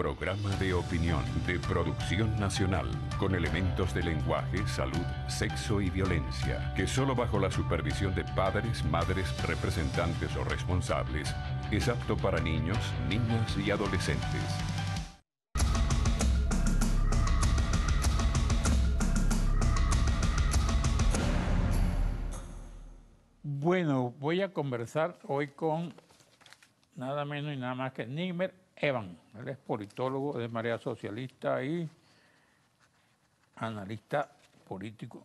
Programa de opinión de producción nacional con elementos de lenguaje, salud, sexo y violencia que solo bajo la supervisión de padres, madres, representantes o responsables es apto para niños, niñas y adolescentes. Bueno, voy a conversar hoy con nada menos y nada más que Nigmer Evan. Él es politólogo de Marea Socialista y analista político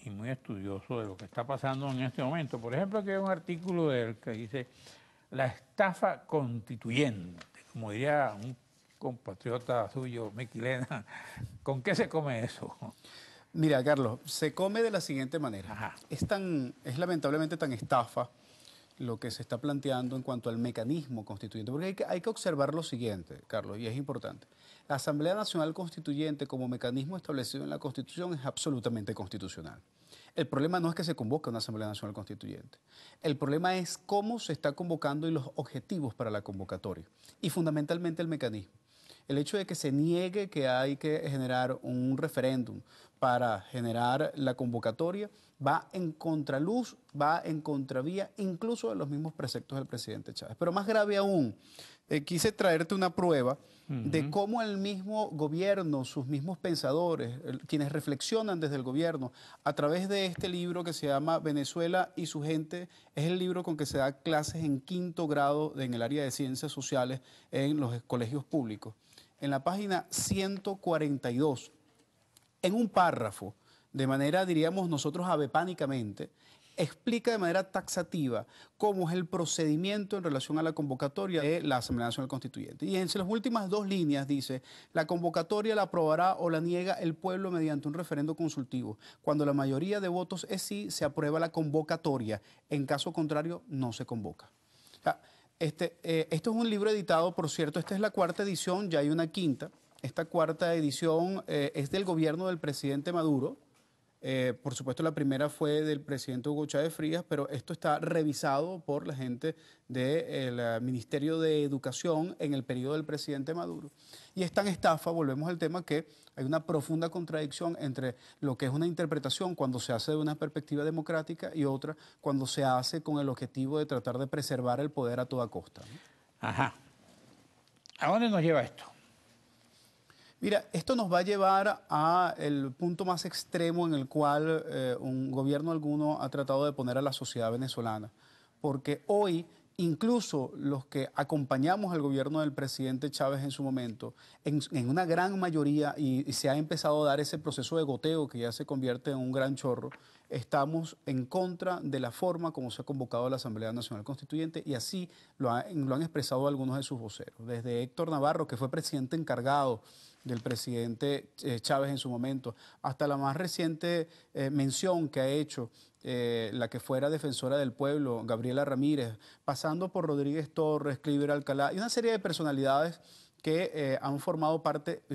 y muy estudioso de lo que está pasando en este momento. Por ejemplo, aquí hay un artículo de él que dice la estafa constituyente, como diría un compatriota suyo, Miquilena. ¿Con qué se come eso? Mira, Carlos, se come de la siguiente manera. Ajá. Es lamentablemente tan estafa lo que se está planteando en cuanto al mecanismo constituyente, porque hay que observar lo siguiente, Carlos, y es importante. La Asamblea Nacional Constituyente como mecanismo establecido en la Constitución es absolutamente constitucional. El problema no es que se convoque una Asamblea Nacional Constituyente. El problema es cómo se está convocando y los objetivos para la convocatoria. Y fundamentalmente el mecanismo. El hecho de que se niegue que hay que generar un referéndum para generar la convocatoria va en contraluz, va en contravía incluso de los mismos preceptos del presidente Chávez. Pero más grave aún, quise traerte una prueba de cómo el mismo gobierno, sus mismos pensadores, quienes reflexionan desde el gobierno, a través de este libro que se llama Venezuela y su gente, es el libro con que se da clases en 5º grado en el área de ciencias sociales en los colegios públicos. En la página 142, en un párrafo, de manera, diríamos nosotros, avepánicamente, explica de manera taxativa cómo es el procedimiento en relación a la convocatoria de la Asamblea Nacional Constituyente. Y en las últimas 2 líneas dice, la convocatoria la aprobará o la niega el pueblo mediante un referendo consultivo. Cuando la mayoría de votos es sí, se aprueba la convocatoria. En caso contrario, no se convoca. O sea, esto es un libro editado, por cierto, esta es la 4ª edición, ya hay una 5ª. Esta 4ª edición es del gobierno del presidente Maduro. Por supuesto, la primera fue del presidente Hugo Chávez Frías, pero esto está revisado por la gente del Ministerio de Educación en el periodo del presidente Maduro. Y es tan estafa, volvemos al tema, que hay una profunda contradicción entre lo que es una interpretación cuando se hace de una perspectiva democrática y otra cuando se hace con el objetivo de tratar de preservar el poder a toda costa, ¿no? Ajá. ¿A dónde nos lleva esto? Mira, esto nos va a llevar al punto más extremo en el cual un gobierno alguno ha tratado de poner a la sociedad venezolana. Porque hoy, incluso los que acompañamos al gobierno del presidente Chávez en su momento, en una gran mayoría, y se ha empezado a dar ese proceso de goteo que ya se convierte en un gran chorro, estamos en contra de la forma como se ha convocado la Asamblea Nacional Constituyente y así lo han expresado algunos de sus voceros. Desde Héctor Navarro, que fue presidente encargado del presidente Chávez en su momento, hasta la más reciente mención que ha hecho la que fuera defensora del pueblo, Gabriela Ramírez, pasando por Rodríguez Torres, Cliver Alcalá y una serie de personalidades que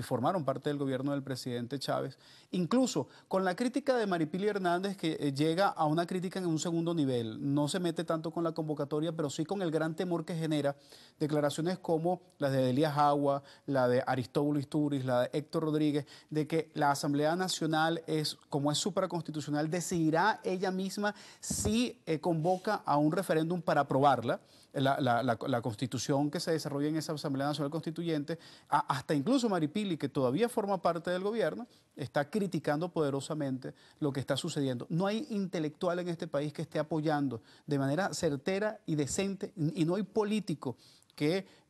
formaron parte del gobierno del presidente Chávez, incluso con la crítica de Maripili Hernández, que llega a una crítica en un segundo nivel, no se mete tanto con la convocatoria, pero sí con el gran temor que genera declaraciones como las de Elías Agua, la de Aristóbulo Isturiz, la de Héctor Rodríguez, de que la Asamblea Nacional, como es supraconstitucional, decidirá ella misma si convoca a un referéndum para aprobarla, la constitución que se desarrolla en esa Asamblea Nacional Constituyente, hasta incluso Maripili, que todavía forma parte del gobierno, está criticando poderosamente lo que está sucediendo. No hay intelectual en este país que esté apoyando de manera certera y decente, y no hay político que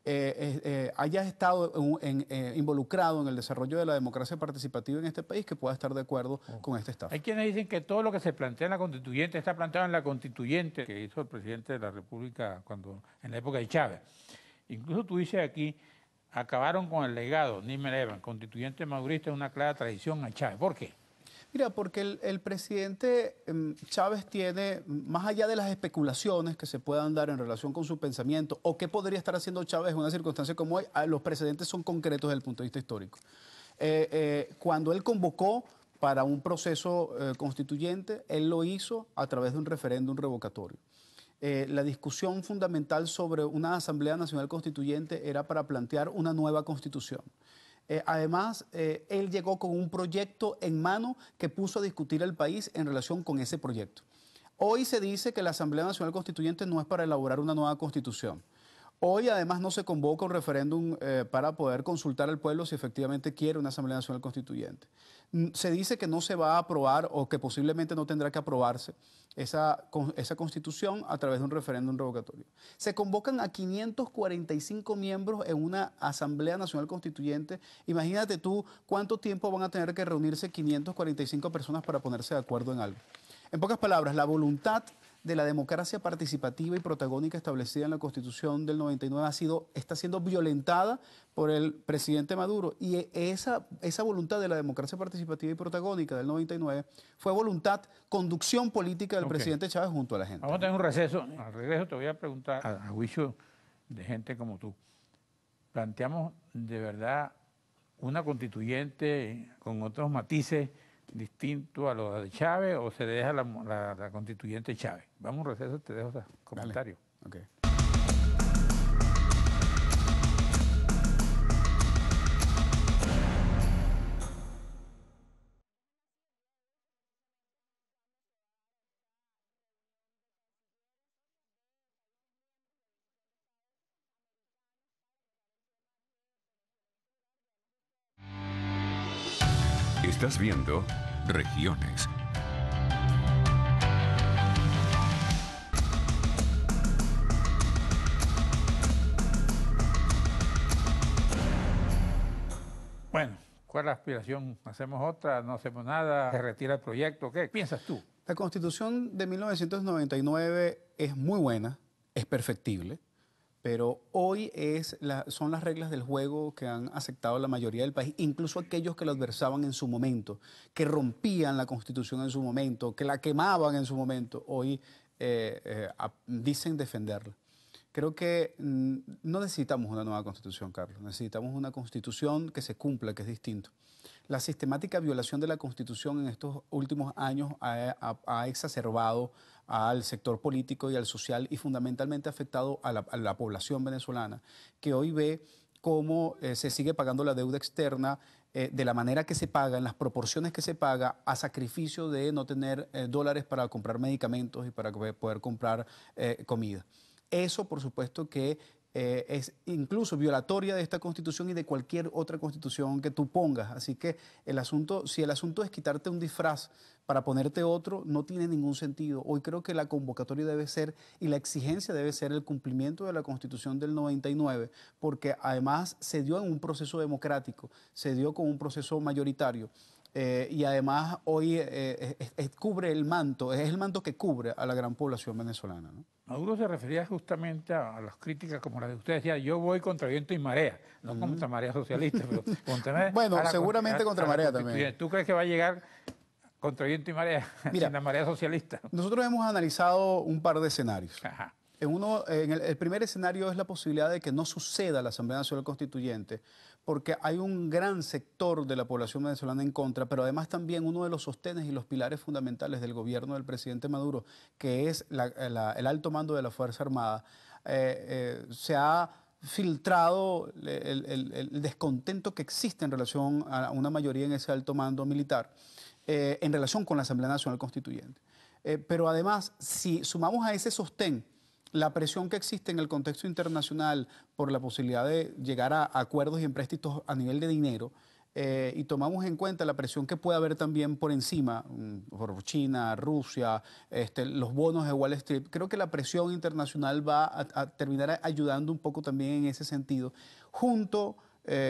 haya estado involucrado en el desarrollo de la democracia participativa en este país que pueda estar de acuerdo con este estafa. Hay quienes dicen que todo lo que se plantea en la constituyente está planteado en la constituyente que hizo el presidente de la República en la época de Chávez. Incluso tú dices aquí, acabaron con el legado, Nigmer Evan, constituyente madurista, es una clara traición a Chávez. ¿Por qué? Mira, porque el presidente Chávez tiene, más allá de las especulaciones que se puedan dar en relación con su pensamiento o qué podría estar haciendo Chávez en una circunstancia como hoy, los precedentes son concretos desde el punto de vista histórico. Cuando él convocó para un proceso constituyente, él lo hizo a través de un referéndum revocatorio. la discusión fundamental sobre una Asamblea Nacional Constituyente era para plantear una nueva constitución. Además, él llegó con un proyecto en mano que puso a discutir al país en relación con ese proyecto. Hoy se dice que la Asamblea Nacional Constituyente no es para elaborar una nueva constitución. Hoy además no se convoca un referéndum para poder consultar al pueblo si efectivamente quiere una Asamblea Nacional Constituyente. Se dice que no se va a aprobar o que posiblemente no tendrá que aprobarse esa constitución a través de un referéndum revocatorio. Se convocan a 545 miembros en una Asamblea Nacional Constituyente. Imagínate tú cuánto tiempo van a tener que reunirse 545 personas para ponerse de acuerdo en algo. En pocas palabras, la voluntad de la democracia participativa y protagónica establecida en la Constitución del 99 está siendo violentada por el presidente Maduro. Y esa voluntad de la democracia participativa y protagónica del 99 fue voluntad, conducción política del presidente Chávez junto a la gente. Vamos a tener un receso. Al regreso te voy a preguntar, a juicio de gente como tú, ¿planteamos de verdad una constituyente con otros matices distinto a lo de Chávez o se le deja la constituyente Chávez? Vamos a un receso, te dejo ese comentario. Vale. Okay. Estás viendo Regiones. Bueno, ¿cuál es la aspiración? ¿Hacemos otra? ¿No hacemos nada? ¿Se retira el proyecto? ¿Qué piensas tú? La Constitución de 1999 es muy buena, es perfectible, pero hoy son las reglas del juego que han aceptado la mayoría del país, incluso aquellos que la adversaban en su momento, que rompían la Constitución en su momento, que la quemaban en su momento, hoy dicen defenderla. Creo que no necesitamos una nueva Constitución, Carlos, necesitamos una Constitución que se cumpla, que es distinto. La sistemática violación de la Constitución en estos últimos años ha exacerbado al sector político y al social y fundamentalmente ha afectado a la población venezolana, que hoy ve cómo se sigue pagando la deuda externa de la manera que se paga, en las proporciones que se paga, a sacrificio de no tener dólares para comprar medicamentos y para poder comprar comida. Eso, por supuesto, que es incluso violatoria de esta Constitución y de cualquier otra Constitución que tú pongas. Así que si el asunto es quitarte un disfraz para ponerte otro, no tiene ningún sentido. Hoy creo que la convocatoria debe ser y la exigencia debe ser el cumplimiento de la Constitución del 99, porque además se dio en un proceso democrático, se dio con un proceso mayoritario. Y además hoy cubre el manto, es el manto que cubre a la gran población venezolana, ¿no? Maduro se refería justamente a las críticas como las de usted decía, yo voy contra viento y marea, no contra marea socialista, pero contra bueno, seguramente contra marea también. ¿Tú crees que va a llegar contra viento y marea, mira, sin la marea socialista? Nosotros hemos analizado un par de escenarios. Ajá. El primer escenario es la posibilidad de que no suceda la Asamblea Nacional Constituyente, porque hay un gran sector de la población venezolana en contra, pero además también uno de los sostenes y los pilares fundamentales del gobierno del presidente Maduro, que es el alto mando de la Fuerza Armada, se ha filtrado el descontento que existe en relación a una mayoría en ese alto mando militar, en relación con la Asamblea Nacional Constituyente. Pero además, si sumamos a ese sostén la presión que existe en el contexto internacional por la posibilidad de llegar a acuerdos y empréstitos a nivel de dinero, y tomamos en cuenta la presión que puede haber también por encima, por China, Rusia, los bonos de Wall Street, creo que la presión internacional va a terminar ayudando un poco también en ese sentido, junto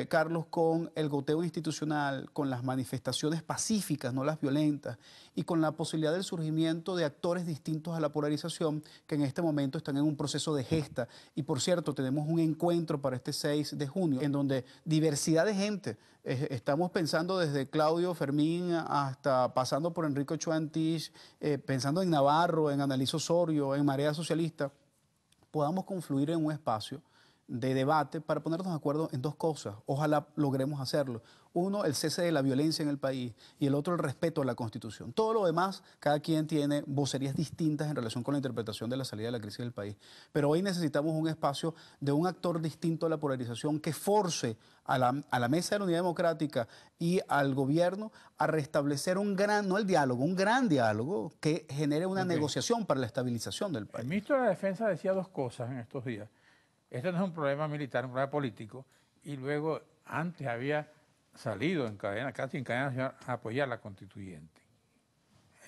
Carlos, con el goteo institucional, con las manifestaciones pacíficas, no las violentas, y con la posibilidad del surgimiento de actores distintos a la polarización que en este momento están en un proceso de gesta. Y por cierto, tenemos un encuentro para este 6 de junio en donde diversidad de gente, estamos pensando desde Claudio Fermín hasta pasando por Enrique Ochoa Antich, pensando en Navarro, en Annalise Osorio, en Marea Socialista, podamos confluir en un espacio de debate para ponernos de acuerdo en dos cosas. Ojalá logremos hacerlo. Uno, el cese de la violencia en el país y el otro, el respeto a la Constitución. Todo lo demás, cada quien tiene vocerías distintas en relación con la interpretación de la salida de la crisis del país. Pero hoy necesitamos un espacio de un actor distinto a la polarización que force a la Mesa de la Unidad Democrática y al gobierno a restablecer un gran, no el diálogo, un gran diálogo que genere una negociación para la estabilización del país. El ministro de la Defensa decía dos cosas en estos días. Este no es un problema militar, un problema político. Y luego, antes había salido en cadena, casi en cadena nacional, a apoyar la constituyente.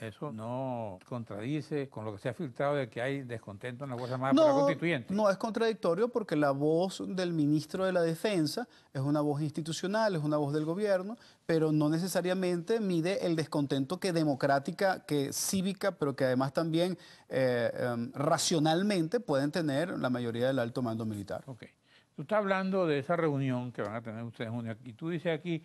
Eso no contradice con lo que se ha filtrado de que hay descontento en la Fuerza Armada por la constituyente. No es contradictorio porque la voz del ministro de la Defensa es una voz institucional, es una voz del gobierno, pero no necesariamente mide el descontento que democrática, que cívica, pero que además también racionalmente pueden tener la mayoría del alto mando militar. Ok. Tú estás hablando de esa reunión que van a tener ustedes en junio y tú dices aquí,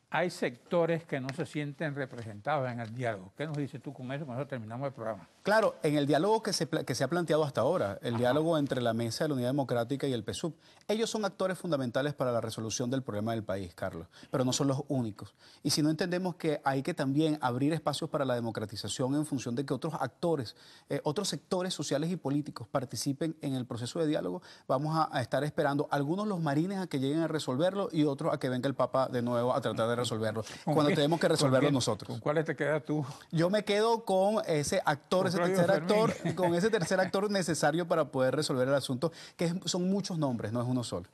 hay sectores que no se sienten representados en el diálogo. ¿Qué nos dices tú con eso? Con eso terminamos el programa. Claro, en el diálogo que se ha planteado hasta ahora, el diálogo entre la Mesa de la Unidad Democrática y el PSUV, ellos son actores fundamentales para la resolución del problema del país, Carlos, pero no son los únicos. Y si no entendemos que hay que también abrir espacios para la democratización en función de que otros actores, otros sectores sociales y políticos participen en el proceso de diálogo, vamos a estar esperando algunos los marines a que lleguen a resolverlo y otros a que venga el Papa de nuevo a tratar de resolverlo, cuando tenemos que resolverlo nosotros. ¿Con cuáles te quedas tú? Yo me quedo con ese actor, con ese tercer actor necesario para poder resolver el asunto, que son muchos nombres, no es uno solo.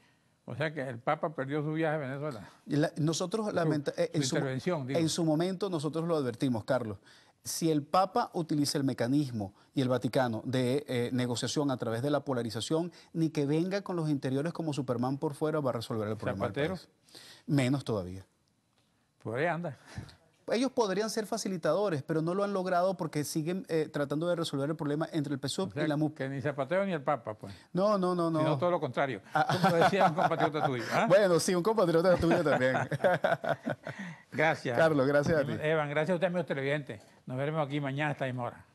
O sea que el Papa perdió su viaje a Venezuela. Nosotros, en su momento, nosotros lo advertimos, Carlos. Si el Papa utiliza el mecanismo y el Vaticano de negociación a través de la polarización, ni que venga con los interiores como Superman por fuera va a resolver el problema del país. Menos todavía. Por ahí anda. Ellos podrían ser facilitadores, pero no lo han logrado porque siguen tratando de resolver el problema entre el PSUV y la MUP. Que ni Zapatero ni el Papa, pues. No. Sino todo lo contrario. Como decía un compatriota tuyo. ¿Ah? Bueno, sí, un compatriota tuyo también. Gracias. Carlos, gracias a ti. Evan, gracias a usted, amigos televidentes. Nos veremos aquí mañana a esta misma hora.